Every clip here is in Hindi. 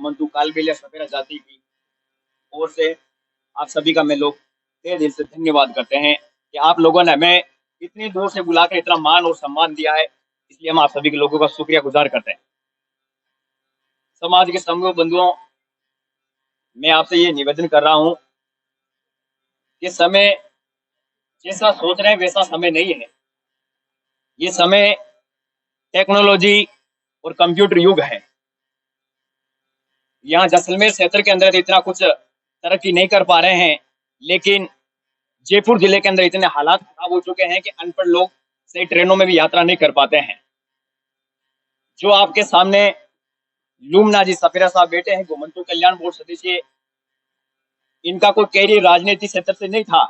घुमंतू कालबेलिया सपेरा जाति की ओर से आप सभी का मैं लोग तहे दिल से धन्यवाद करते हैं कि आप लोगों ने हमें इतनी दूर से बुलाकर इतना मान और सम्मान दिया है, इसलिए हम आप सभी के लोगों का शुक्रिया गुजार करते हैं। समाज के समूह बंधुओं, मैं आपसे ये निवेदन कर रहा हूं कि समय जैसा सोच रहे हैं वैसा समय नहीं है। ये समय टेक्नोलॉजी और कंप्यूटर युग है। यहाँ जैसलमेर क्षेत्र के अंदर इतना कुछ तरक्की नहीं कर पा रहे हैं, लेकिन जयपुर जिले के अंदर इतने हालात खराब हो चुके हैं कि अनपढ़ लोग सही ट्रेनों में भी यात्रा नहीं कर पाते हैं। जो आपके सामने लूमनाजी सपेरा साहब बैठे हैं, घुमंतू कल्याण बोर्ड सदस्य, इनका कोई कैरियर राजनीति क्षेत्र से नहीं था।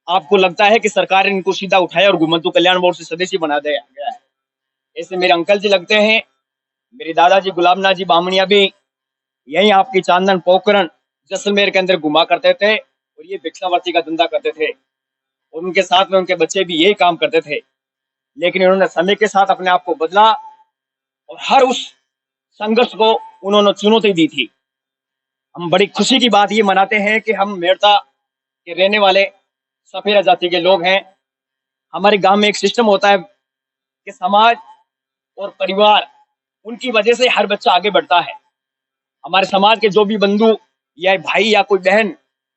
आपको लगता है कि सरकार ने इनको सीधा उठाया और घुमंतू कल्याण बोर्ड से सदस्य बना दिया गया है। ऐसे मेरे अंकल जी लगते हैं। मेरे दादाजी गुलाबनाथ जी बामणिया भी यही आपकी चांदन पोखरण जैसलमेर के अंदर घुमा करते थे और ये भिक्षावर्ती का धंधा करते थे और उनके साथ में उनके बच्चे भी यही काम करते थे। लेकिन इन्होंने समय के साथ अपने आप को बदला और हर उस संघर्ष को उन्होंने चुनौती दी थी। हम बड़ी खुशी की बात ये मनाते हैं कि हम मेड़ता के रहने वाले सपेरा जाति के लोग हैं। हमारे गांव में एक सिस्टम होता है कि समाज और परिवार, उनकी वजह से हर बच्चा आगे बढ़ता है। हमारे समाज के जो भी बंधु या भाई या कोई बहन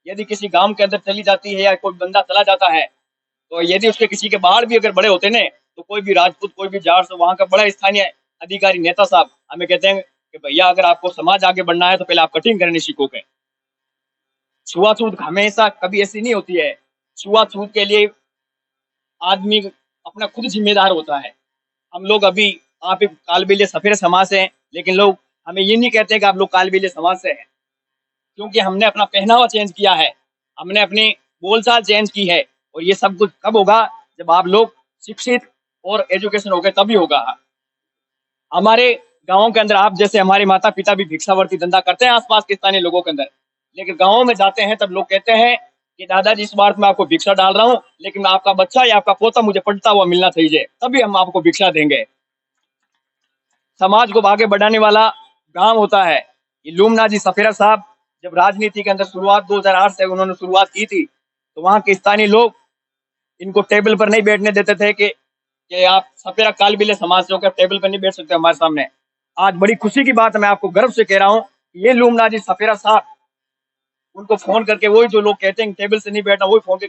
यदि किसी गांव के अंदर चली जाती है या कोई बंदा चला जाता है, तो यदि उसके किसी के बाहर भी अगर बड़े होते ने, तो कोई भी राजपूत, कोई भी जाट, वहां का बड़ा स्थानीय अधिकारी नेता साहब हमें कहते हैं कि भैया अगर आपको समाज आगे बढ़ना है तो पहले आप कटिंग करने सीखोगे। छुआछूत हमेशा कभी ऐसी नहीं होती है। छुआछूत के लिए आदमी अपना खुद जिम्मेदार होता है। हम लोग अभी आप एक कालबेलिया सफेद समाज से हैं, लेकिन लोग हमें ये नहीं कहते कि आप लोग कालबेलिया समाज से हैं, क्योंकि हमने अपना पहनावा चेंज किया है, हमने अपनी बोलचाल चेंज की है। और ये सब कुछ कब होगा? जब आप लोग शिक्षित और एजुकेशन हो गए तभी होगा। हमारे गाँव के अंदर आप जैसे हमारे माता पिता भी भिक्षावर्ती धंधा करते हैं आसपास के स्थानीय लोगों के अंदर, लेकिन गाँव में जाते हैं तब लोग कहते हैं कि दादाजी इस बार मैं आपको भिक्षा डाल रहा हूँ, लेकिन आपका बच्चा या आपका पोता मुझे पढ़ता हुआ मिलना चाहिए, तभी हम आपको भिक्षा देंगे। समाज को आगे बढ़ाने वाला गांव होता है। ये लूमनाजी सपेरा साहब जब राजनीति के अंदर शुरुआत 2008 से उन्होंने शुरुआत की थी, तो वहां के स्थानीय लोग इनको टेबल पर नहीं बैठने देते थे कि आप सपेरा कालबेलिया समाज से होकर टेबल पर नहीं बैठ सकते हमारे सामने। आज बड़ी खुशी की बात है, मैं आपको गर्व से कह रहा हूँ, ये लूमनाजी सपेरा साहब, उनको फोन करके वही जो लोग कहते हैं टेबल से नहीं बैठना, वही फोन के